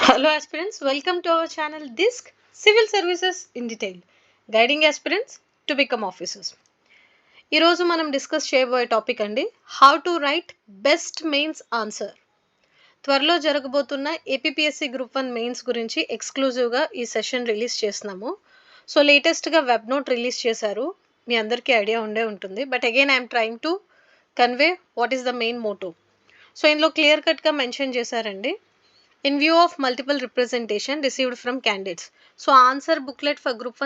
Hello aspirants, welcome to our channel DISC Civil Services in Detail, guiding aspirants to become officers. ఈరోజు మనం discuss చేయబోయే topic అండి how to write best mains answer. త్వరలో జరగబోతున్న APPSC group 1 mains గురించి ఎక్స్క్లూజివ్గా ఈ సెషన్ రిలీజ్ చేస్తున్నాము. సో లేటెస్ట్గా వెబ్ నోట్ రిలీజ్ చేశారు, మీ అందరికీ ఐడియా ఉండే ఉంటుంది. But again I'm trying to convey what is the main Moto. So ఇందులో క్లియర్ కట్గా మెన్షన్ చేశారండి, in view of multiple representation received from candidates. So answer booklet for group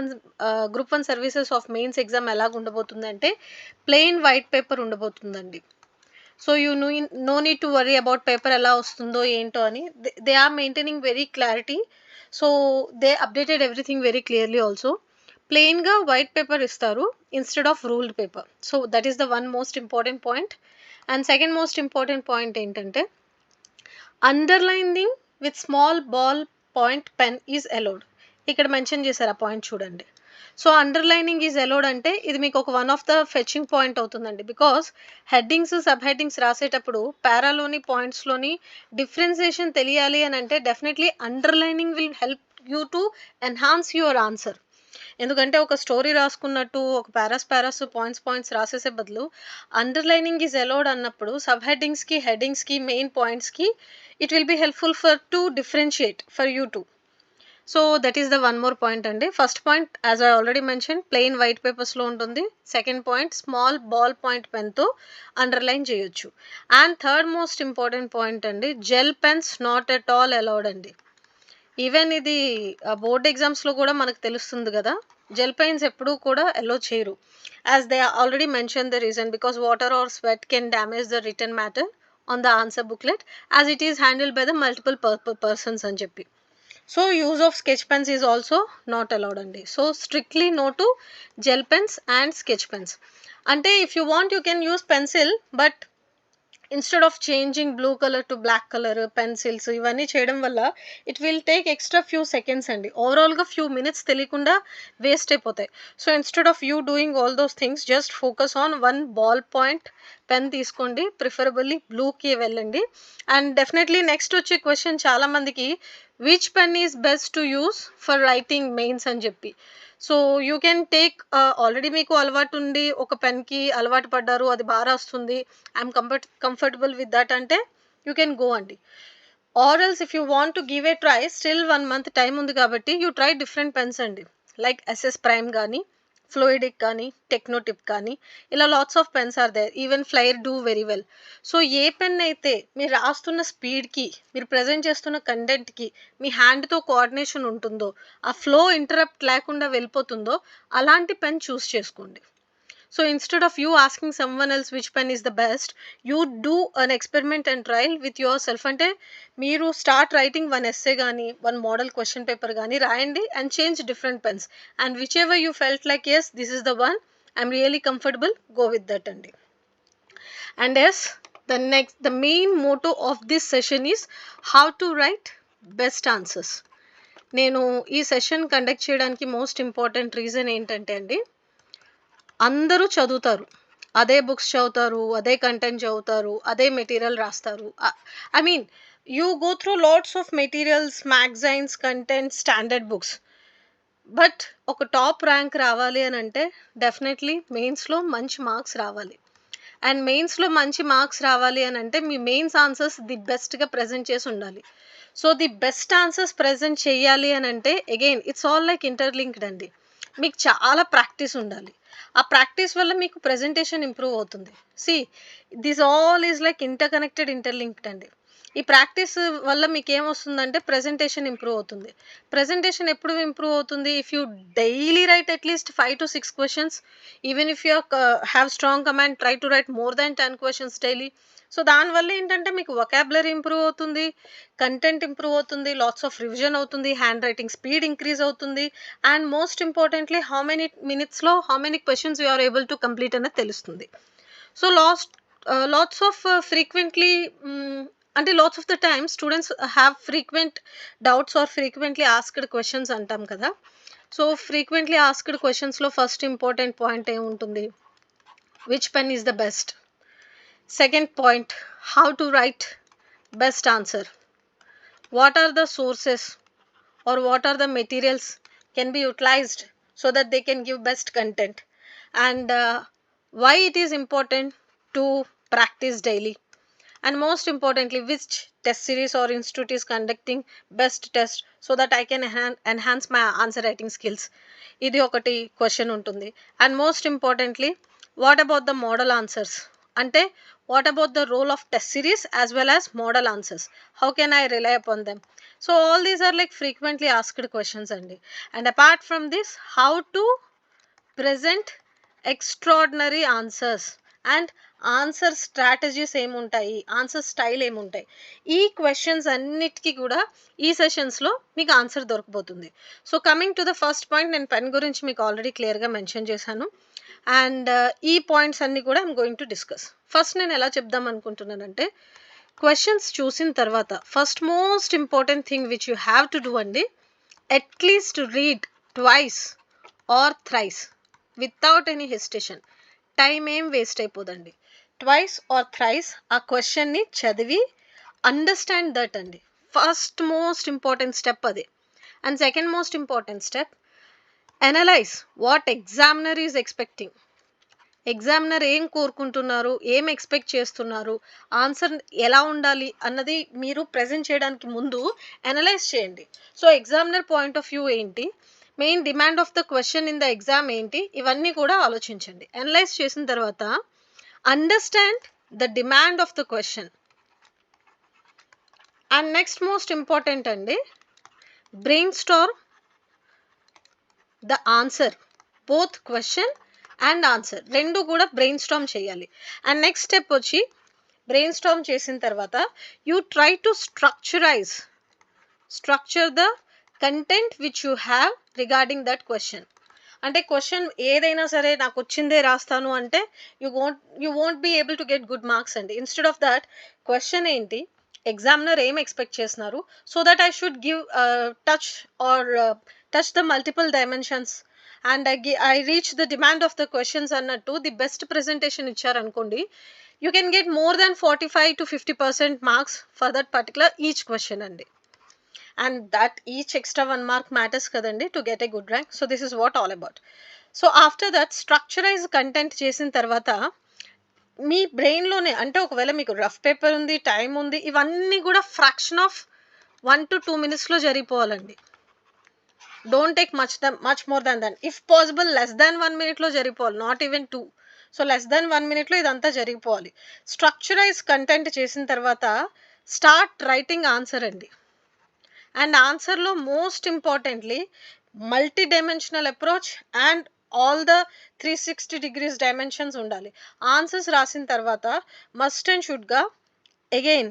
1 services of mains exam ఎలాగ ఉండబోతుందంటే plain white paper ఉండబోతుందండి. So you no need to worry about paper ఎలా వస్తుందో ఏంటో అని. They are maintaining very clarity. So they updated everything very clearly also. ప్లెయిన్గా white paper ఇస్తారు instead of ruled paper. So that is the one most important point. And second most important point ఏంటంటే underlining with small ball point pen is allowed. ఇక్కడ mention చేశారు, ఆ point చూడండి. So underlining is allowed అంటే ఇది మీకు ఒక one of the fetching point అవుతుందండి. బికాస్ హెడ్డింగ్స్ సబ్ హెడ్డింగ్స్ రాసేటప్పుడు పారాలోని పాయింట్స్లోని డిఫరెన్సియేషన్ తెలియాలి అని అంటే definitely underlining will help you to enhance your answer. ఎందుకంటే ఒక స్టోరీ రాసుకున్నట్టు ఒక పారాస్ పాయింట్స్ రాసేసే బదులు అండర్లైనింగ్ ఈజ్ అలౌడ్ అన్నప్పుడు సబ్ హెడ్డింగ్స్కి హెడ్డింగ్స్కి మెయిన్ పాయింట్స్కి it will be helpful for to differentiate for you to. So that is the one more point అండి. First point as I already mention plain white పేపర్స్లో ఉంటుంది. Second point small ball point పెన్తో underline చేయొచ్చు. And third most important point అండి, gel pens not at all allowed అండి. Even ఇది board ఎగ్జామ్స్లో కూడా మనకు తెలుస్తుంది కదా, జెల్ పెన్స్ ఎప్పుడూ కూడా అలో చేయరు. As they already mention the reason, because water or sweat can damage the written matter on the answer booklet as it is handled by the multiple persons అని చెప్పి. So use of sketch pens is also not allowed అండి. So strictly no to gel pens and sketch pens. అంటే if you want you can use pencil, but instead of changing blue colour to black colour pencils ఇవన్నీ చేయడం వల్ల it will take extra few seconds అండి. ఓవరాల్గా few minutes తెలియకుండా waste అయిపోతాయి. So instead of you doing all those things just focus on one ball point pen తీసుకోండి, preferably బ్లూకి వెళ్ళండి. అండ్ డెఫినెట్లీ నెక్స్ట్ వచ్చే క్వశ్చన్ చాలామందికి which pen is best to use for writing mains అని చెప్పి. So you can take already మీకు అలవాటు ఉండి ఒక పెన్కి అలవాటు పడ్డారు, అది బాగా రాస్తుంది, ఐఎమ్ కంఫర్టబుల్ విత్ దట్ అంటే యూ కెన్ గో అండి. Or else if you want to give a try, still 1 month time ఉంది కాబట్టి యూ ట్రై డిఫరెంట్ పెన్స్ అండి. లైక్ ఎస్ఎస్ ప్రైమ్ కానీ, ఫ్లోయిడిక్ కానీ, టెక్నోటిప్ కానీ, ఇలా lots of pens are there. Even flair do very well. So a pen అయితే మీరు రాస్తున్న స్పీడ్కి, మీరు ప్రజెంట్ చేస్తున్న కంటెంట్కి, మీ హ్యాండ్తో కోఆర్డినేషన్ ఉంటుందో, ఆ ఫ్లో ఇంటరప్ట్ లేకుండా వెళ్ళిపోతుందో అలాంటి పెన్ చూస్ చేసుకోండి. So instead of you asking someone else which pen is the best, you do an experiment and trial with yourself. అంటే మీరు స్టార్ట్ రైటింగ్ వన్ ఎస్సే కానీ వన్ మోడల్ క్వశ్చన్ పేపర్ కానీ రాయండి and change different pens. And whichever you felt like yes this is the one I'm really comfortable, go with that అండి. And as the main motto of this session is how to write best answers. నేను ఈ session conduct చేయడానికి most important reason ఏంటంటే అండి, అందరూ చదువుతారు, అదే books చదువుతారు, అదే కంటెంట్ చదువుతారు, అదే మెటీరియల్ రాస్తారు. I mean you go through lots of materials, magazines, content, standard books. But ఒక టాప్ ర్యాంక్ రావాలి అని అంటే డెఫినెట్లీ మెయిన్స్లో మంచి మార్క్స్ రావాలి. అండ్ మెయిన్స్లో మంచి మార్క్స్ రావాలి అని అంటే మీ మెయిన్స్ ఆన్సర్స్ ది బెస్ట్గా ప్రజెంట్ చేసి ఉండాలి. So the best answers present చేయాలి అని అంటే again it's all like interlinked అండి. మీకు చాలా ప్రాక్టీస్ ఉండాలి. ఆ ప్రాక్టీస్ వల్ల మీకు ప్రెజెంటేషన్ ఇంప్రూవ్ అవుతుంది. See this all is like interlinked అండి. ఈ ప్రాక్టీస్ వల్ల మీకు ఏమొస్తుందంటే ప్రెజెంటేషన్ ఇంప్రూవ్ అవుతుంది. ప్రెజెంటేషన్ ఎప్పుడు ఇంప్రూవ్ అవుతుంది? If you daily right at least 5 to 6 questions, even if you have strong command, try to write more than 10 questions daily. So దానివల్ల ఏంటంటే మీకు వొకాబులరీ ఇంప్రూవ్ అవుతుంది, కంటెంట్ ఇంప్రూవ్ అవుతుంది, లాట్స్ ఆఫ్ రివిజన్ అవుతుంది, handwriting speed increase అవుతుంది. And most importantly how many మినిట్స్లో how many questions you are able to complete అనేది తెలుస్తుంది. సో లాట్స్ ఆఫ్ ఫ్రీక్వెంట్లీ అంటే lots of the time students have frequent doubts or frequently asked questions అంటాం కదా. So frequently asked క్వశ్చన్స్లో first important point ఏముంటుంది? Which pen is the best. Second point, how to write best answer. what are the sources or what are the materials can be utilized so that they can give best content, and why it is important to practice daily, and most importantly which test series or institute is conducting best test so that I can enhance my answer writing skills. ఇది ఒకటి question ఉంటుంది. And most importantly what about the model answers, అంటే what about the role of test series as well as model answers, how can I rely upon them. So all these are like frequently asked questions అండి. And apart from this, how to present extraordinary answers and answer strategies ఏముంటాయి, answer style ఏముంటాయి, ఈ questions అన్నిటికీ కూడా ఈ సెషన్స్లో మీకు answer దొరకబోతుంది. So coming to the first point, నేను పెన్ గురించి మీకు ఆల్రెడీ క్లియర్గా మెన్షన్ చేశాను. అండ్ ఈ పాయింట్స్ అన్నీ కూడా I'm going to discuss. First నేను ఎలా చెప్దాం అనుకుంటున్నానంటే, క్వశ్చన్స్ చూసిన తర్వాత first most important thing which you have to do అండి, at least read twice or thrice without any hesitation. Time ఏం వేస్ట్ అయిపోదండి. ట్వైస్ ఆర్ థ్రైస్ ఆ క్వశ్చన్ని చదివి అండర్స్టాండ్ దట్ అండి. ఫస్ట్ మోస్ట్ ఇంపార్టెంట్ స్టెప్ అదే. And second most important step, analyse what examiner is expecting. Examiner ఏం కోరుకుంటున్నారు, ఏం ఎక్స్పెక్ట్ చేస్తున్నారు, ఆన్సర్ ఎలా ఉండాలి అన్నది మీరు ప్రజెంట్ చేయడానికి ముందు అనలైజ్ చేయండి. So examiner point of view ఏంటి, main demand of the question in the exam ఏంటి, ఇవన్నీ కూడా ఆలోచించండి. అనలైజ్ చేసిన తర్వాత understand the demand of the question. And next most important అండి, brainstorm the answer, both question and answer రెండు కూడా బ్రెయిన్ స్టార్మ్ చేయాలి. అండ్ నెక్స్ట్ స్టెప్ వచ్చి, బ్రెయిన్ స్టార్మ్ చేసిన తర్వాత you try to structure the content which you have regarding that question. అంటే question ఏదైనా సరే నాకు వచ్చిందే రాస్తాను అంటే you won't be able to get good marks అండి. ఇన్స్టెడ్ ఆఫ్ దాట్, క్వశ్చన్ ఏంటి, ఎగ్జామినర్ ఏం ఎక్స్పెక్ట్ చేస్తున్నారు, so that I should give touch the multiple dimensions and I reach the demand of the questions అన్నట్టు the best presentation ఇచ్చారనుకోండి, you can get more than 45 to 50% marks for that particular each question అండి. and that each extra 1 mark matters kadandi to get a good rank. So this is what all about. So after that, structurize content చేసిన తర్వాత మీ బ్రెయిన్లోనే, అంటే ఒకవేళ మీకు rough paper ఉంది, time ఉంది, ఇవన్నీ కూడా ఫ్రాక్షన్ ఆఫ్ 1 to 2 minutesలో జరిగిపోవాలండి. Don't take much more than that. If possible less than 1 minute జరిగిపోవాలి, not even 2. So less than 1 minute ఇదంతా జరిగిపోవాలి. స్ట్రక్చరైజ్ కంటెంట్ చేసిన తర్వాత స్టార్ట్ రైటింగ్ ఆన్సర్ అండి. అండ్ ఆన్సర్లో most importantly multi dimensional approach and all the 360 degrees dimensions ఉండాలి. Answers రాసిన తర్వాత మస్ట్ అండ్ షుడ్గా again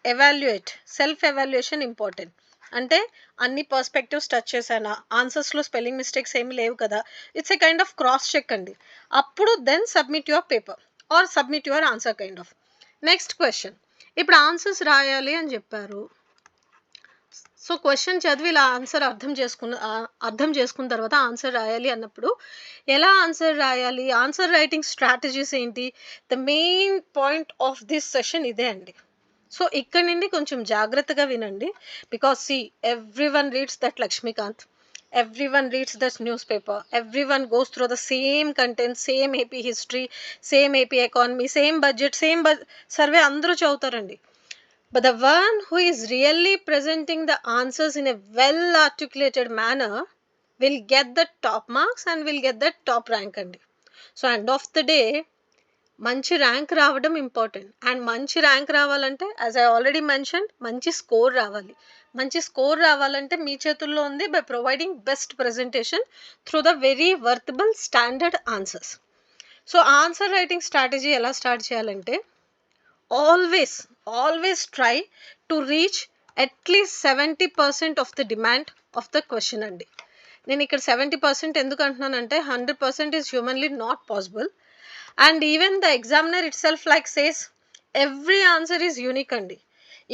evaluate, self evaluation important. అంటే అన్ని పర్స్పెక్టివ్స్ టచ్ చేశానా, ఆన్సర్స్లో స్పెల్లింగ్ మిస్టేక్స్ ఏమి లేవు కదా, it's a kind of cross check అండి. అప్పుడు then submit your paper or submit your answer kind of. Next question, ఇప్పుడు ఆన్సర్స్ రాయాలి అని చెప్పారు. సో క్వశ్చన్ చదివి ఇలా ఆన్సర్ అర్థం చేసుకున్న తర్వాత ఆన్సర్ రాయాలి అన్నప్పుడు ఎలా ఆన్సర్ రాయాలి, ఆన్సర్ రైటింగ్ స్ట్రాటజీస్ ఏంటి, the main point of this session ఇదే అండి. సో ఇక్కడ నుండి కొంచెం జాగ్రత్తగా వినండి. Because see, everyone reads that Laxmikanth, everyone reads this newspaper, everyone goes through the same content, same AP history, same AP economy, same budget, same survey అందరూ చదువుతారండి. But the one who is really presenting the answers in a well articulated manner will get the top marks and will get the top rank andi. So end of the day, మంచి rank రావడం important. And మంచి rank రావాలంటే, as I already mention, మంచి score రావాలి. మంచి score రావాలంటే మీ చేతుల్లో ఉంది, by providing best presentation through the very worthable standard answers. So answer writing strategy ఎలా స్టార్ట్ చేయాలంటే, always try to reach at least 70% of the demand of the question అండి. నేను ఇక్కడ 70% ఎందుకు అంటున్నానంటే 100% is humanly not possible. And even the examiner itself like says every answer is unique అండి.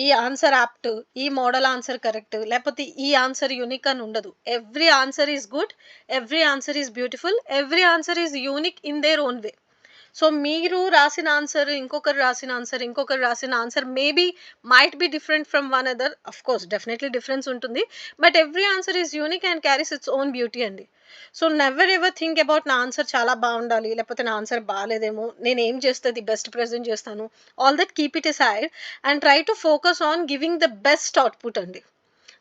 ఈ answer apt, ఈ మోడల్ ఆన్సర్ కరెక్ట్, లేకపోతే ఈ ఆన్సర్ యూనిక్ అని ఉండదు. Every answer is good, every answer is beautiful, every answer is unique in their own way. So మీరు రాసిన answer, ఇంకొకరు రాసిన ఆన్సర్, ఇంకొకరు రాసిన answer maybe might be different from one other. Of course definitely difference ఉంటుంది. But every answer is unique and carries its own beauty అండి. So never ever think about నా answer చాలా బాగుండాలి, లేకపోతే నా ఆన్సర్ బాగాలేదేమో, నేను ఏం చేస్తే ది బెస్ట్ ప్రెజెంట్ చేస్తాను. All that keep it aside and try to focus on giving the best output అండి.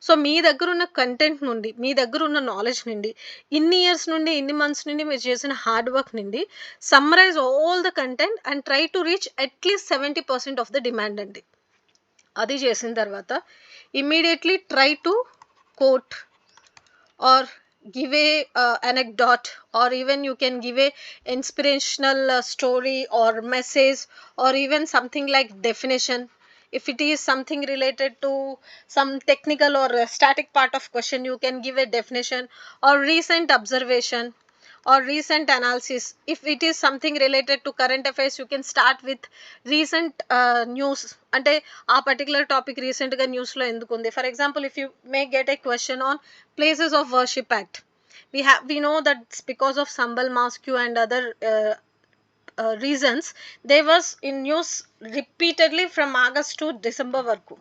సో మీ దగ్గర ఉన్న కంటెంట్ నుండి, మీ దగ్గర ఉన్న నాలెడ్జ్ నుండి, ఇన్ని ఇయర్స్ నుండి, ఇన్ని మంత్స్ నుండి మీరు చేసిన హార్డ్ వర్క్ నుండి summarize all the content and try to reach at least 70% of the demand అండి. అది చేసిన తర్వాత immediately try to quote or give a anecdote, or even you can give a inspirational story or message, or even something like definition. If it is something related to some technical or static part of question, you can give a definition or recent observation or recent analysis. If it is something related to current affairs, you can start with recent news. అంటే ఆ particular topic రీసెంట్గా న్యూస్లో ఎందుకు ఉంది. For example, if you may get a question on places of worship act, we know that it's because of Sambal Mosque and other reasons they was in news repeatedly from August to December వరకు.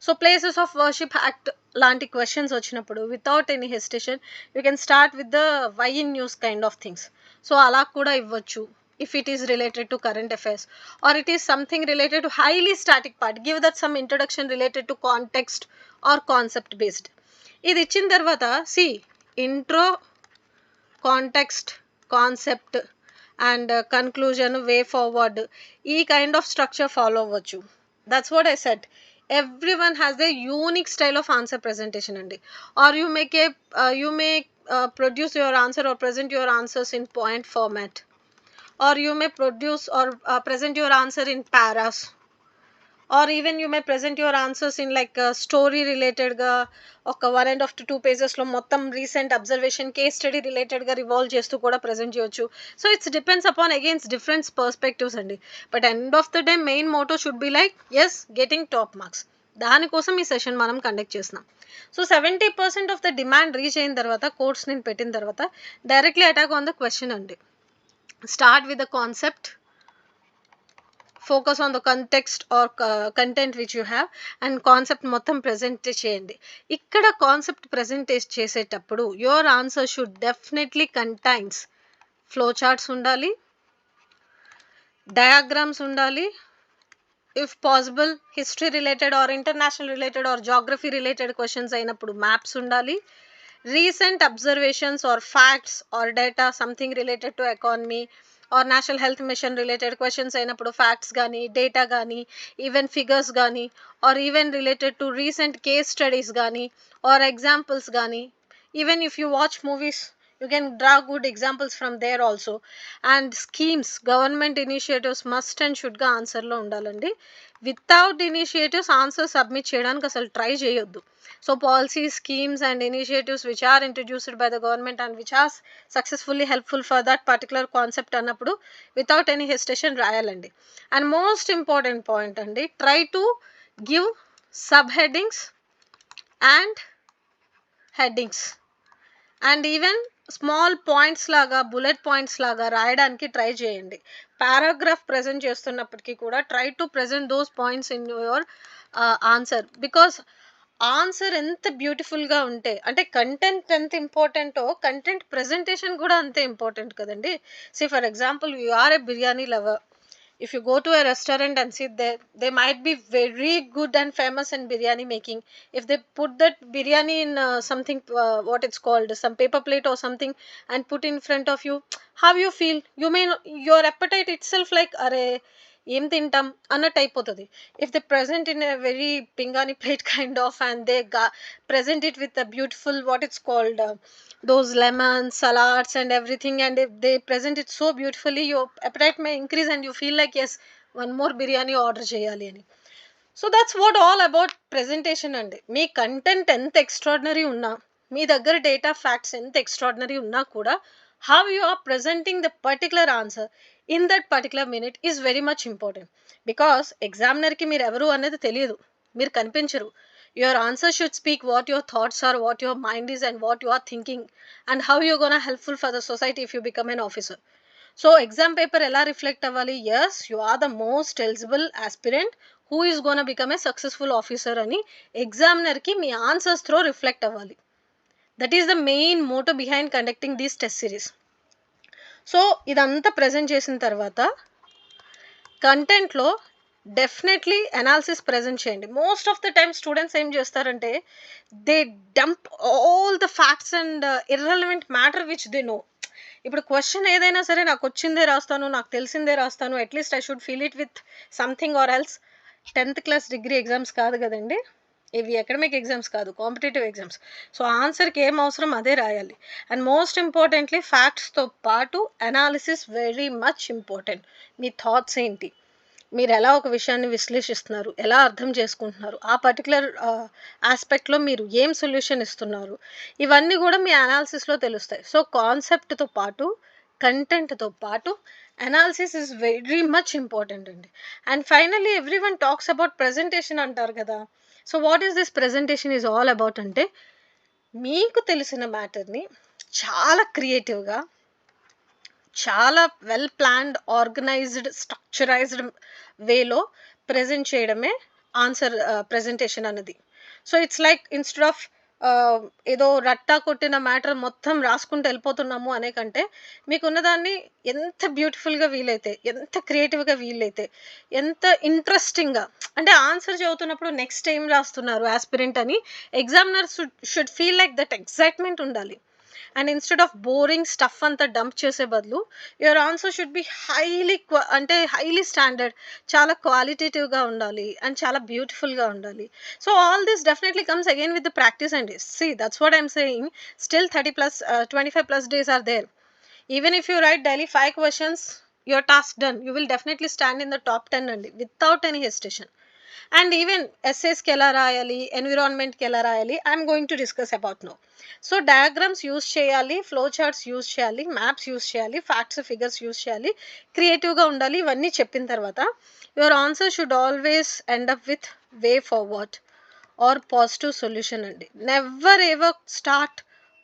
So places of worship act లాంటి questions వచ్చినప్పుడు without any hesitation you can start with the why in news kind of things. So అలా కూడా ఇవ్వచ్చు. If it is related to current affairs, or it is something related to highly static part, give that some introduction related to context or concept based. ఇది ఇచ్చిన తర్వాత see intro, context, concept and conclusion, way forward, ఈ kind of structure follow అవ్వచ్చు. That's what I said. Everyone has the unique style of answer presentation అండి. Or you may produce your answer or present your answers in point format, or you may produce or present your answer in paras, or even you may present your answers in like story related ga oka 1.5 to 2 pages lo mottam recent observation case study related ga revolve chestu kuda present cheyochu. So it depends upon against different perspectives andi. But end of the day main motto should be like, yes, getting top marks. దాని కోసం ఈ session మనం conduct చేస్తున్నాం. So 70% of the demand reach అయిన తర్వాత, course నేను పెట్టిన తర్వాత directly attack on the question అండి. Start with the concept, focus on the context or content which you have, and concept మొత్తం ప్రజెంట్ చేయండి. ఇక్కడ కాన్సెప్ట్ ప్రజెంట్ చేసేటప్పుడు your answer should definitely contains flow charts ఉండాలి, diagrams ఉండాలి, if possible history related or international related or geography related questions అయినప్పుడు maps ఉండాలి, recent observations are facts or data something related to economy or national health mission related questions అయినప్పుడు facts కానీ, data కానీ, even figures కానీ, or even related to recent case studies కానీ or examples కానీ. Even if you watch movies, you can draw good examples from there also. And schemes, government initiatives must and should గా ఆన్సర్లో ఉండాలండి. Without initiatives answer submit చేయడానికి అసలు try చేయొద్దు. So policy, schemes and initiatives which are introduced by the government and which are successfully helpful for that particular concept అన్నప్పుడు without any hesitation రాయాలండి. And most important point అండి, try to give sub headings and headings and even small points లాగా, bullet points లాగా రాయడానికి try చేయండి. Paragraph present చేస్తున్నప్పటికీ కూడా try to present those points in your answer. Because answer ఎంత బ్యూటిఫుల్గా ఉంటే, అంటే కంటెంట్ ఎంత ఇంపార్టెంటో కంటెంట్ ప్రజెంటేషన్ కూడా అంతే ఇంపార్టెంట్ కదండి. See for example, you are a biryani lover. If you go to a restaurant and sit there, they might be very good and famous in biryani making. If they put that biryani in something, what it's called, some paper plate or something, and put in front of you, how you feel? You may your appetite itself like, are ఏం తింటాం అన్నట్టు అయిపోతుంది. If they present in a very పింగాని plate kind of and they present it with a beautiful, what it's called, those lemons, salads and everything, and if they present it so beautifully, your appetite may increase and you feel like, yes, one more biryani order cheyali ani. So that's what all about presentation అండి. మీ content ఎంత extraordinary ఉన్నా, మీ దగ్గర data facts ఎంత extraordinary ఉన్నా కూడా, how you are presenting the particular answer in that particular minute is very much important. Because ఎగ్జామినర్కి మీరు ఎవరు అనేది తెలియదు, మీరు కనిపించరు. Your answer should speak what your thoughts are, what your mind is, and what you are thinking, and how you're gonna helpful for the society if you become an officer. So exam paper ఎలా reflect అవ్వాలి, as you are the most eligible aspirant who is gonna become a successful officer అని ఎగ్జామినర్కి మీ answers through reflect అవ్వాలి. That is the main motto behind conducting these test series. So ఇదంతా present చేసిన తర్వాత కంటెంట్లో డెఫినెట్లీ అనాలిసిస్ ప్రజెంట్ చేయండి. Most of the time students ఏం చేస్తారంటే they dump all the facts and irrelevant matter which they know. ఇప్పుడు question ఏదైనా సరే నాకు వచ్చిందే రాస్తాను, నాకు తెలిసిందే రాస్తాను, at least I should feel it with something or else. 10th class degree exams కాదు కదండి, ఇవి అకాడమిక్ ఎగ్జామ్స్ కాదు, కాంపిటేటివ్ ఎగ్జామ్స్. సో ఆన్సర్కి ఏం అవసరం అదే రాయాలి. అండ్ మోస్ట్ ఇంపార్టెంట్లీ ఫ్యాక్ట్స్తో పాటు అనాలిసిస్ వెరీ మచ్ ఇంపార్టెంట్. మీ థాట్స్ ఏంటి, మీరు ఎలా ఒక విషయాన్ని విశ్లేషిస్తున్నారు, ఎలా అర్థం చేసుకుంటున్నారు, ఆ పర్టికులర్ ఆస్పెక్ట్లో మీరు ఏం సొల్యూషన్ ఇస్తున్నారు, ఇవన్నీ కూడా మీ అనాలిసిస్లో తెలుస్తాయి. సో కాన్సెప్ట్తో పాటు కంటెంట్తో పాటు analysis is very much important అండి. And finally every one talks about presentation అంటారు కదా. So what is this presentation is all about అంటే మీకు తెలిసిన మ్యాటర్ని చాలా క్రియేటివ్గా, చాలా వెల్ ప్లాన్డ్, ఆర్గనైజ్డ్, స్ట్రక్చరైజ్డ్ వేలో ప్రజెంట్ చేయడమే ఆన్సర్ ప్రజెంటేషన్ అన్నది. So it's like instead of ఏదో రట్టా కొట్టిన మ్యాటర్ మొత్తం రాసుకుంటూ వెళ్ళిపోతున్నాము అనే కంటే మీకున్నదాన్ని ఎంత బ్యూటిఫుల్గా వీలైతే, ఎంత క్రియేటివ్గా వీలైతే, ఎంత ఇంట్రెస్టింగ్గా, అంటే ఆన్సర్ చదువుతున్నప్పుడు నెక్స్ట్ ఏం రాస్తున్నారు ఆస్పిరెంట్ అని examiner should feel like that excitement ఉండాలి. And instead of boring stuff అంతా డంప్ చేసే బదులు your answer should be highly standard, చాలా క్వాలిటేటివ్గా ఉండాలి అండ్ చాలా బ్యూటిఫుల్గా ఉండాలి. So all this definitely comes again with the practice and see that's what I'm saying. Still 25+ days are there. Even if you write daily 5 questions, your task done. You will definitely stand in the top 10 and without any hesitation. And even essays ki ela rayali, environment ki ela rayali, I am going to discuss about now. So diagrams use cheyali, flow charts use cheyali, maps use cheyali, facts figures use cheyali, creative ga undali. Ivanni cheppin tarvata your answer should always end up with way forward or positive solution andi. Never ever start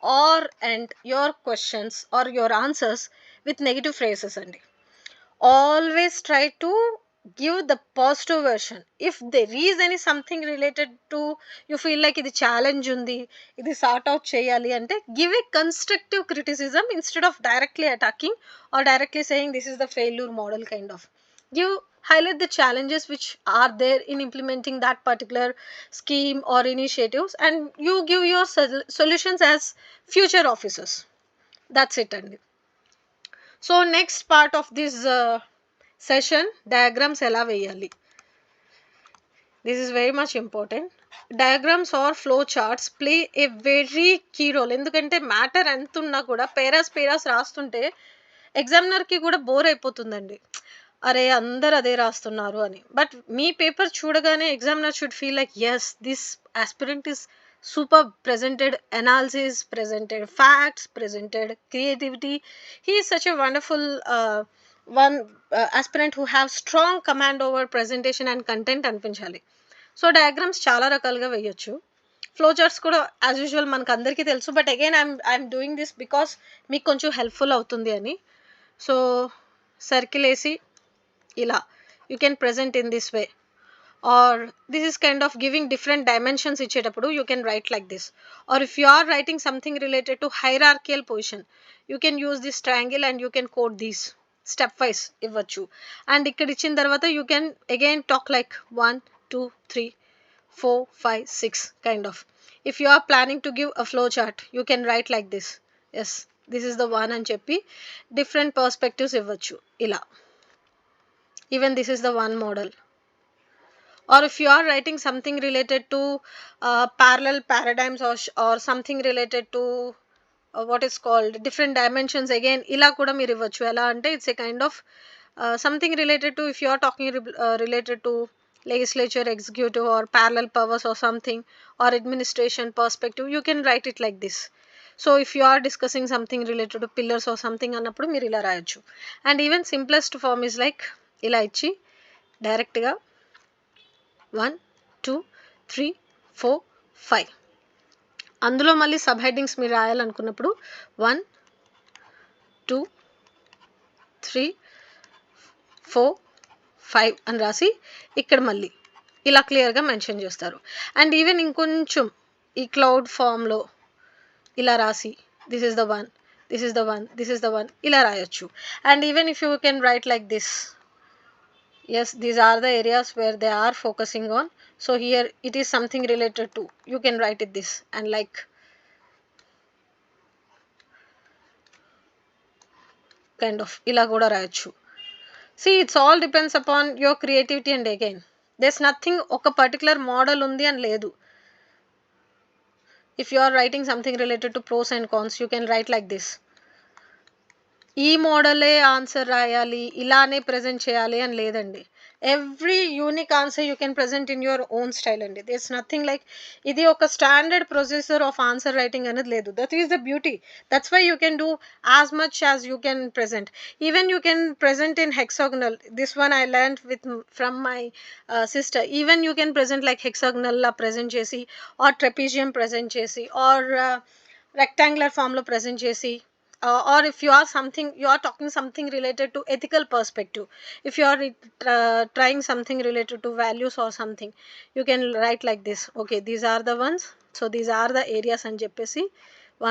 or end your questions or your answers with negative phrases andi. Always try to give the positive version. If there is any something related to you feel like ఇది challenge ఉంది, ఇది sort out చేయాలి అంటే give a constructive criticism instead of directly attacking or directly saying this is the failure model kind of. Highlight the challenges which are there in implementing that particular scheme or initiatives, and you give your solutions as future officers. That's it అండి. So next part of this session diagrams ఎలా వేయాలి. This is very much important. Diagrams or flow charts play a very key role. ఎందుకంటే matter ఎంత ఉన్నా కూడా paras రాస్తుంటే ఎగ్జామినర్కి కూడా bore అయిపోతుందండి, అరే అందరు అదే రాస్తున్నారు అని. బట్ మీ పేపర్ చూడగానే examiner should feel like yes this aspirant is super presented analysis, presented facts, presented creativity. He is such a wonderful aspirant who have strong command over presentation and content అనిపించాలి. So diagrams చాలా రకాలుగా వేయొచ్చు. Flow charts కూడా as usual మనకు అందరికీ తెలుసు, but again I'm doing this because మీకు కొంచెం హెల్ప్ఫుల్ అవుతుంది అని. సో సర్కిల్ వేసి ఇలా you can present in this way, or this is kind of giving different dimensions ఇచ్చేటప్పుడు you can write like this. Or if you are writing something related to hierarchical position, you can use this triangle and you can code these step wise ఇవ్వచ్చు. And ఇక్కడ ఇచ్చిన తర్వాత you can again talk like 1 2 3 4 5 6 kind of. If you are planning to give a flow chart, you can write like this. Yes, this is the one అని చెప్పి different perspectives ఇవ్వచ్చు ఇలా. Even this is the one model. Or if you are writing something related to parallel paradigms or something related to what is called different dimensions, again ila kuda meer ivvachu. Ela ante it's a kind of something related to, if you are talking related to legislature, executive or parallel powers or something, or administration perspective, you can write it like this. So if you are discussing something related to pillars or something annappudu meer ila rayachu. And even simplest form is like ila ichi direct ga 1 2 3 4 5. అందులో మళ్ళీ sub headings మీరు రాయాలనుకున్నప్పుడు 1 2 3 4 5 అని రాసి ఇక్కడ మళ్ళీ ఇలా క్లియర్గా mention చేస్తారు. అండ్ ఈవెన్ ఇంకొంచెం ఈ క్లౌడ్ ఫామ్లో ఇలా రాసి this is the one, this is the one, this is the one ఇలా రాయొచ్చు. And even if you can write like this, yes, these are the areas where they are focusing on. So here it is something related to, you can write it this and like kind of ila kuda rayachu. See, it's all depends upon your creativity. And again, there's nothing oka particular model undi and ledu. If you are writing something related to pros and cons, you can write like this, ఈ మోడలే answer రాయాలి, ఇలానే present చేయాలి అని లేదండి. Every unique answer you can present in your own style అండి. This nothing like ఇది ఒక standard processor of answer writing అనేది లేదు. That is the beauty. That's why you can do as much as you can present. Even you can present in hexagonal. This one I learn with from my sister. Even you can present like hexagonal లా present చేసి, or trapezium present చేసి, are rectangular ఫామ్లో present చేసి, or if you are something, you are talking something related to ethical perspective, if you are trying something related to values or something, you can write like this, okay, these are the ones, so these are the areas అని చెప్పేసి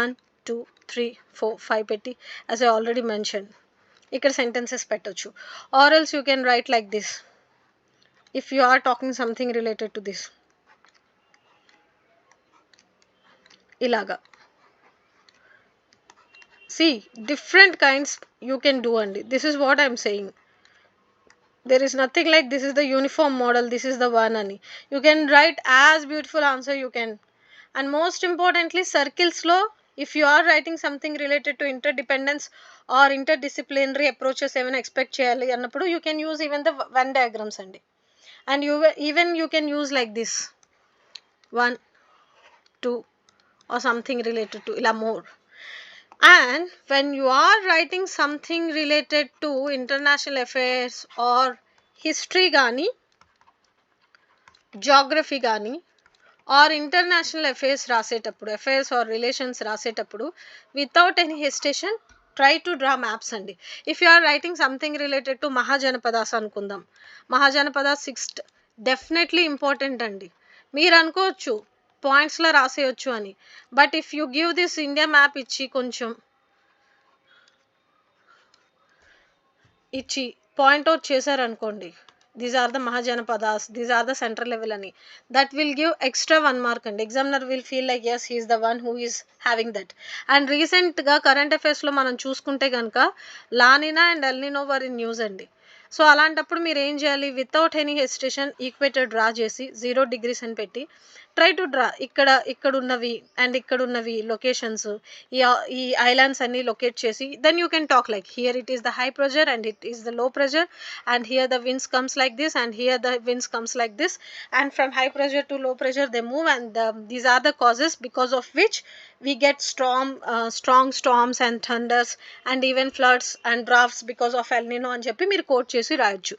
1 2 3 4 5 పెట్టి, as I already mentioned, ఇక్కడ sentences పెట్టొచ్చు. Or else you can write like this, if you are talking something related to this, ఇలాగా. See, different kinds you can do, and this is what I'm saying. There is nothing like this is the uniform model, this is the one ani. You can write as beautiful answer you can. And most importantly, circles lo, if you are writing something related to interdependence or interdisciplinary approaches even expect cheyali annappudu, you can use even the Venn diagrams andi. And you can use like this 1 2 or something related to ila more. And when you are writing something related to international affairs or history gani, geography gani, or international affairs rasetappudu, affairs or relations rasetappudu, without any hesitation try to draw maps andi. If you are writing something related to Mahajanapadas anukundam, Mahajanapadas 6th definitely important andi. మీరు అనుకోవచ్చు పాయింట్స్లో రాసేయచ్చు అని, but if you give this India map కొంచెం ఇచ్చి point out చేశారనుకోండి, these are the Mahajanapadas, these are the central level అని, that will give extra 1 mark అండి. Examiner will feel like yes he is the one who is having that. And రీసెంట్గా current అఫైర్స్లో మనం చూసుకుంటే కనుక La Nina and El Nino were in news అండి. So అలాంటప్పుడు మీరు ఏం చేయాలి, without any hesitation equator draw చేసి 0 degrees అని పెట్టి ట్రై టు డ్రా. ఇక్కడ ఉన్నవి అండ్ ఇక్కడ ఉన్నవి లొకేషన్స్, ఈ ఐలాండ్స్ అన్ని లొకేట్ చేసి, then you can talk like here it is the high pressure and it is the low pressure, and here the winds comes like this and here the winds comes like this, and from high pressure to low pressure they move, and these are the causes because of which we get strong storms and thunders and even floods and droughts because of El Nino అని చెప్పి మీరు coat చేసి రాయొచ్చు.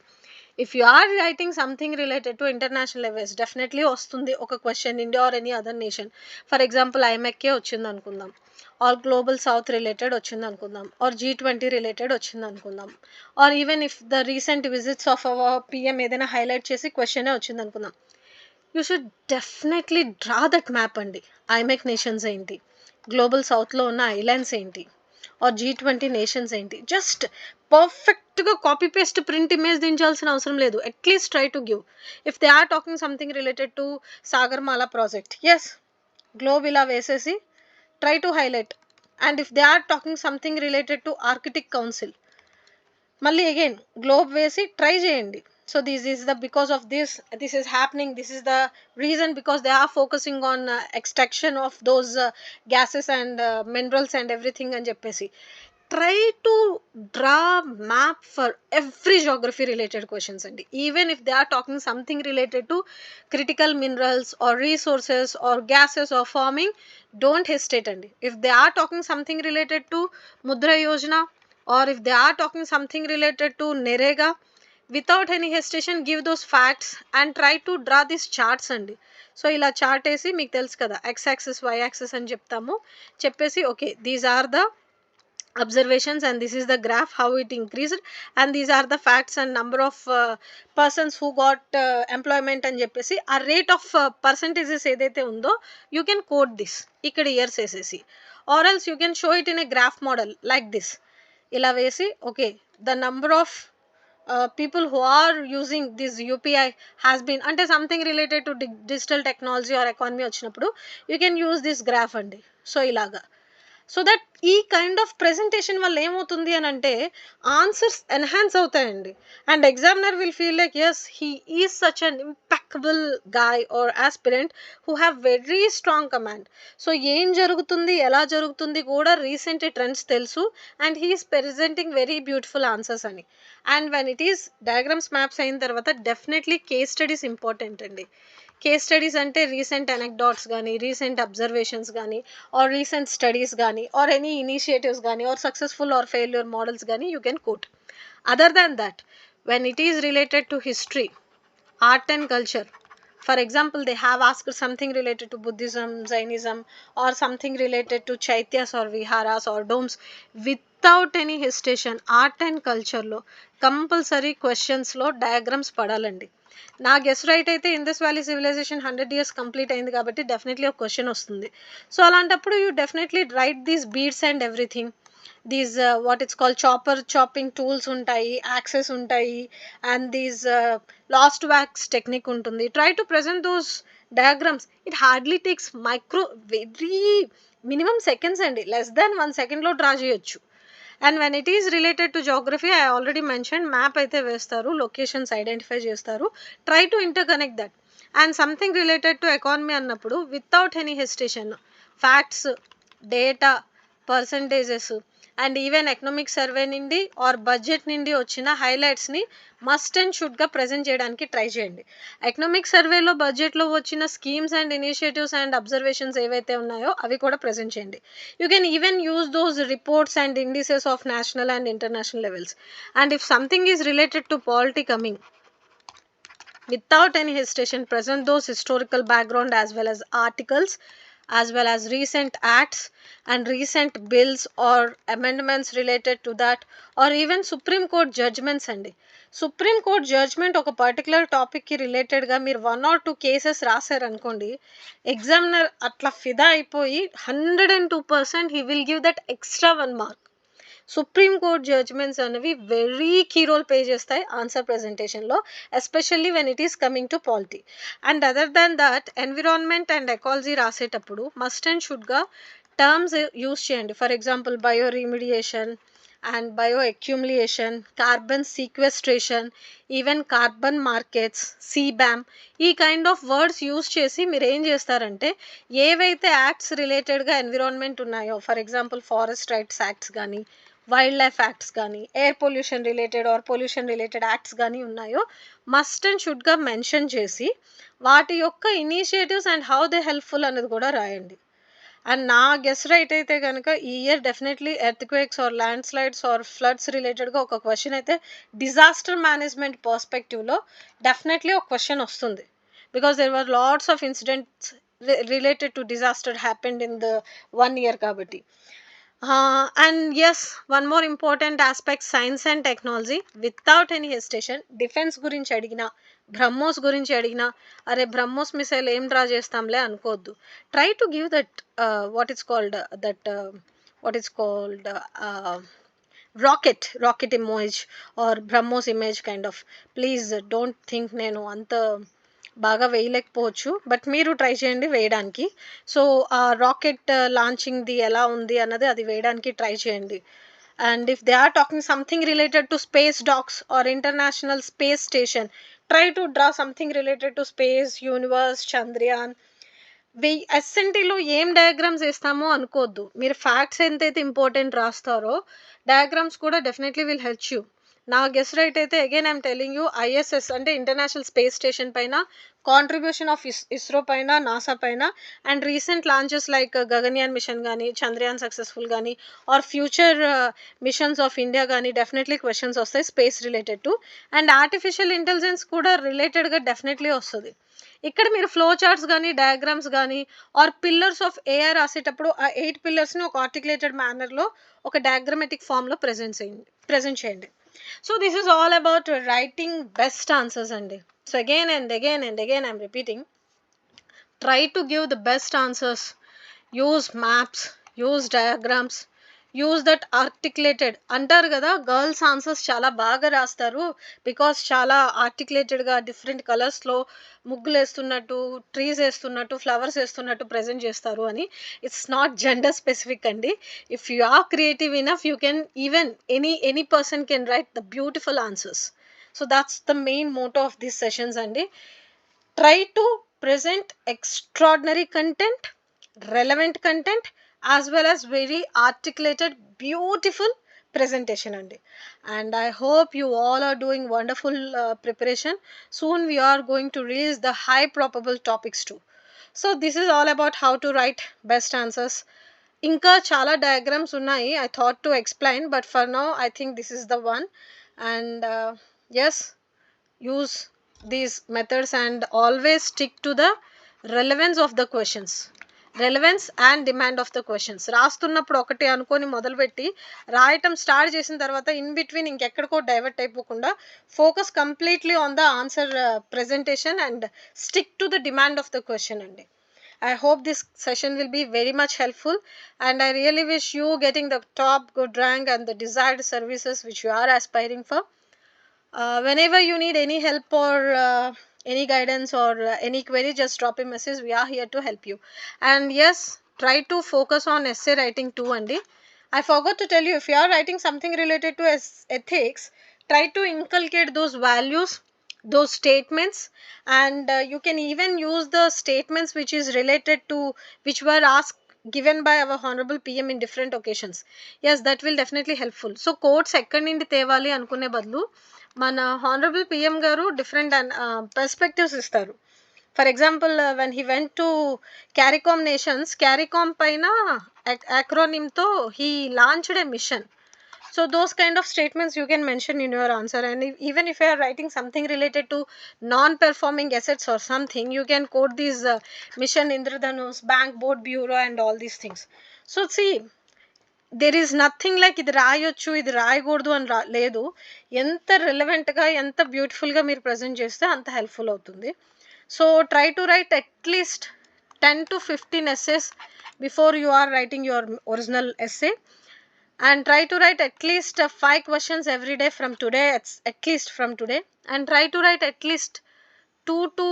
If you are writing something related to international affairs, definitely వస్తుంది ఒక question, India or any other nation. For example ఐమెక్కే వచ్చింది అనుకుందాం, ఆర్ గ్లోబల్ సౌత్ రిలేటెడ్ వచ్చింది అనుకుందాం, ఆర్ G20 రిలేటెడ్ వచ్చింది అనుకుందాం, or even if the recent visits of our PM ఏదైనా హైలైట్ చేసి క్వశ్చనే వచ్చింది అనుకుందాం, you should definitely draw that map అండి. ఐమెక్ నేషన్స్ ఏంటి, గ్లోబల్ సౌత్లో ఉన్న ఐలాండ్స్ ఏంటి, ఆర్ G20 నేషన్స్ ఏంటి, జస్ట్ పర్ఫెక్ట్గా కాపీ పేస్ట్ ప్రింట్ ఇమేజ్ దించాల్సిన అవసరం లేదు. At least try to give. If they are talking something related to Sagarmala project, yes globe ఇలా వేసేసి try to highlight. And if they are talking something related to Arctic council, మళ్ళీ again globe వేసి try చేయండి. So this is the because of this is happening, this is the reason because they are focusing on extraction of those gases and minerals and everything అని చెప్పేసి try to draw map for every geography related questions and even if they are talking something related to critical minerals or resources or gases or farming, don't hesitate and if they are talking something related to Mudra Yojana or if they are talking something related to Nerega, without any hesitation give those facts and try to draw these charts అండి. So ఇలా chart వేసి మీకు తెలుసు కదా x axis y axis అని చెప్తాము, చెప్పేసి okay these are the observations, and this is the graph how it increased, and these are the facts and number of persons who got employment అని చెప్పేసి ఆ రేట్ ఆఫ్ పర్సంటేజెస్ ఏదైతే ఉందో you can code this ఇక్కడ years వేసేసి, or else you can show it in a graph model like this. ఇలా వేసి okay the number of people who are using this UPI has been అంటే something related to digital technology or economy వచ్చినప్పుడు you can use this graph అండి. So ఇలాగా, so that ఈ kind of presentation వల్ల ఏమవుతుంది అని అంటే ఆన్సర్స్ ఎన్హాన్స్ అవుతాయండి, and examiner will feel like yes he is such an impactable guy or aspirant who have very strong command. So ఏం జరుగుతుంది ఎలా జరుగుతుంది కూడా రీసెంట్ ట్రెండ్స్ తెలుసు, and he is presenting very beautiful answers అని. And when it is diagrams maps అయిన తర్వాత definitely case studies important అండి. కేస్ స్టడీస్ అంటే రీసెంట్ అనెక్డాట్స్ కానీ, రీసెంట్ అబ్జర్వేషన్స్ కానీ, ఆర్ రీసెంట్ స్టడీస్ కానీ, ఆర్ ఎనీ ఇనిషియేటివ్స్ కానీ, or successful or failure models కానీ you can coat. Other than that when it is related to history, art and culture, for example they have asked something related to Buddhism, Jainism, or something related to chaityas or viharas or domes, without any hesitation art and culture లో compulsory క్వశ్చన్స్లో diagrams పడాలండి. నా guess right అయితే Indus valley civilisation 100 years complete అయింది కాబట్టి definitely ఒక question వస్తుంది. So అలాంటప్పుడు you definitely write these beads and everything, these what it's call chopping tools ఉంటాయి, యాక్సెస్ ఉంటాయి, and these lost wax technique ఉంటుంది. Try to present those diagrams. It hardly takes very minimum seconds అండి, less than 1 సెకండ్లో draw చేయొచ్చు. And when it is related to geography I already mention, map అయితే వేస్తారు, locations identify చేస్తారు, try to interconnect that. And something related to economy అన్నప్పుడు without any hesitation facts, data, percentages and even economic survey నుండి or budget నుండి వచ్చిన హైలైట్స్ని must and షుడ్గా present చేయడానికి ట్రై చేయండి. ఎకనామిక్ సర్వేలో బడ్జెట్లో వచ్చిన schemes and initiatives and observations ఏవైతే ఉన్నాయో అవి కూడా ప్రజెంట్ చేయండి. You can even use those reports and indices of national and international levels. And if something is related to polity coming, without any hesitation present those historical background as well as articles, as well as recent acts and recent bills or amendments related to that, or even Supreme Court judgments అండి. Supreme court judgement ఒక particular టాపిక్కి రిలేటెడ్గా మీరు 1 or 2 cases రాశారనుకోండి, examiner అట్లా ఫిదా అయిపోయి 102% he will give that extra 1 mark. Supreme Court judgements అనేవి very key role play చేస్తాయి answer ప్రెజెంటేషన్లో, especially when it is coming to polity. And other than that environment and ecology రాసేటప్పుడు must and షుడ్గా terms use చేయండి. For example bioremediation and bioaccumulation, carbon sequestration, even carbon markets, CBAM, ఈ kind of words use చేసి మీరు ఏం చేస్తారంటే ఏవైతే acts రిలేటెడ్గా ఎన్విరాన్మెంట్ ఉన్నాయో, for example forest rights acts కానీ, వైల్డ్ లైఫ్ యాక్ట్స్ కానీ, air pollution related or pollution related acts కానీ ఉన్నాయో మస్ట్ అండ్ షుడ్గా మెన్షన్ చేసి వాటి యొక్క initiatives and how they helpful అనేది కూడా రాయండి. అండ్ నా గెస్ రైట్ అయితే కనుక ఈ ఇయర్ డెఫినెట్లీ ఎర్త్క్వేక్స్ ఆర్ ల్యాండ్ స్లైడ్స్ ఆర్ ఫ్లడ్స్ రిలేటెడ్గా ఒక క్వశ్చన్ అయితే డిజాస్టర్ మేనేజ్మెంట్ పర్స్పెక్టివ్లో డెఫినెట్లీ ఒక క్వశ్చన్ వస్తుంది, because there were lots of incidents related to disaster happened in the 1 year కాబట్టి. And yes, one more important aspect, science and technology, without any hesitation defence గురించి అడిగినా, బ్రహ్మోస్ గురించి అడిగినా, అరే బ్రహ్మోస్ మిసైల్ ఏం డ్రా చేస్తాంలే అనుకోవద్దు. Try to give that what is called rocket image are BrahMos image kind of. Please don't think నేను అంత బాగా వేయలేకపోవచ్చు, బట్ మీరు ట్రై చేయండి వేయడానికి. సో ఆ రాకెట్ లాంచింగ్ది ఎలా ఉంది అన్నది అది వేయడానికి ట్రై చేయండి. And if they are talking something related to space docks or International Space Station, try to draw something related to space, universe, Chandrayaan. ఎస్ఎన్టీలో ఏం డయాగ్రామ్స్ వేస్తామో అనుకోవద్దు, మీరు ఫ్యాక్ట్స్ ఎంతైతే ఇంపార్టెంట్ రాస్తారో డయాగ్రామ్స్ కూడా డెఫినెట్లీ విల్ హెల్ప్ యూ. నా గెస్ రైట్ అయితే again I'm telling you ISS అంటే ఇంటర్నేషనల్ స్పేస్ స్టేషన్ పైన, కాంట్రిబ్యూషన్ ఆఫ్ ఇస్రో పైన, నాసా పైన, and recent launches like Gaganyaan mission కానీ, చంద్రయాన్ సక్సెస్ఫుల్ కానీ, or future missions of India కానీ డెఫినెట్లీ క్వశ్చన్స్ వస్తాయి space related to. And artificial intelligence కూడా రిలేటెడ్గా డెఫినెట్లీ వస్తుంది. ఇక్కడ మీరు ఫ్లో చార్ట్స్ గానీ, డయాగ్రామ్స్ గానీ ఆర్ పిల్లర్స్ ఆఫ్ ఏఐ రాసేటప్పుడు ఆ 8 పిల్లర్స్‌ని ఒక ఆర్టిక్యులేటెడ్ మేనర్‌లో ఒక డయాగ్రమాటిక్ ఫార్మ్‌లో ప్రెజెంట్ చేయండి. So, this is all about writing best answers అండి. So, again I'm repeating, try to give the best answers, use maps, use diagrams, use that articulated అంటారు కదా, గర్ల్స్ ఆన్సర్స్ చాలా బాగా రాస్తారు బికాస్ చాలా ఆర్టికులేటెడ్గా డిఫరెంట్ కలర్స్లో ముగ్గులు వేస్తున్నట్టు, ట్రీస్ వేస్తున్నట్టు, ఫ్లవర్స్ వేస్తున్నట్టు ప్రజెంట్ చేస్తారు అని. ఇట్స్ నాట్ జెండర్ స్పెసిఫిక్ అండి. If you are creative enough you can even any person can write the beautiful answers. So that's the main motto of these sessions అండి. Try to present extraordinary content, relevant content, as well as very articulated, beautiful presentation andi. And I hope you all are doing wonderful preparation. Soon we are going to release the high probable topics too. So this is all about how to write best answers. ఇంకా చాలా diagrams ఉన్నాయి, I thought to explain, but for now I think this is the one. And yes, use these methods and always stick to the relevance of the questions, relevance and demand of the questions. రాస్తున్నప్పుడు ఒకటి అనుకొని మొదలుపెట్టి రాయటం start చేసిన తర్వాత in between ఇంకెక్కడికో divert అయిపోకుండా focus completely on the answer presentation and stick to the demand of the question అండి. I hope this session will be very much helpful, and I really wish you getting the top good rank and the desired services which you are aspiring for. Whenever you need any help or any guidance or any query, just drop a message. We are here to help you. And yes, try to focus on essay writing too, Andy. I forgot to tell you, if you are writing something related to ethics, try to inculcate those values, those statements, and you can even use the statements which is related to, which were asked, given by our honorable PM in different occasions. Yes, that will definitely helpful. So quotes ఎక్కడి నుండి తేవాలి అనుకునే బదులు మన honourable PM గారు different perspectives ఇస్తారు. For example when he went to CARICOM nations, CARICOM పైన acronym-తో he launched a mission. So those kind of statements you can mention in your answer. And even if you are writing something related to non-performing assets or something, you can quote these mission Indradhanush, bank board bureau and all these things. So see, there is nothing like ఇది రాయొచ్చు ఇది రాయకూడదు అని లేదు. ఎంత రిలవెంట్గా ఎంత బ్యూటిఫుల్గా మీరు ప్రజెంట్ చేస్తే అంత హెల్ప్ఫుల్ అవుతుంది. So try to write at least 10 to 15 essays before you are writing your original essay, and try to write at least 5 questions every day from today, at least from today, and try to write at least 2 to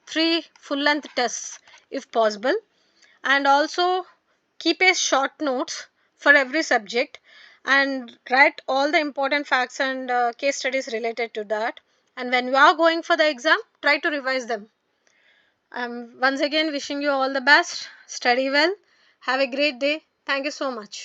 3 full length tests if possible, and also keep a short notes for every subject and write all the important facts and case studies related to that. And when you are going for the exam, try to revise them. I'm once again wishing you all the best. Study well. Have a great day. Thank you so much.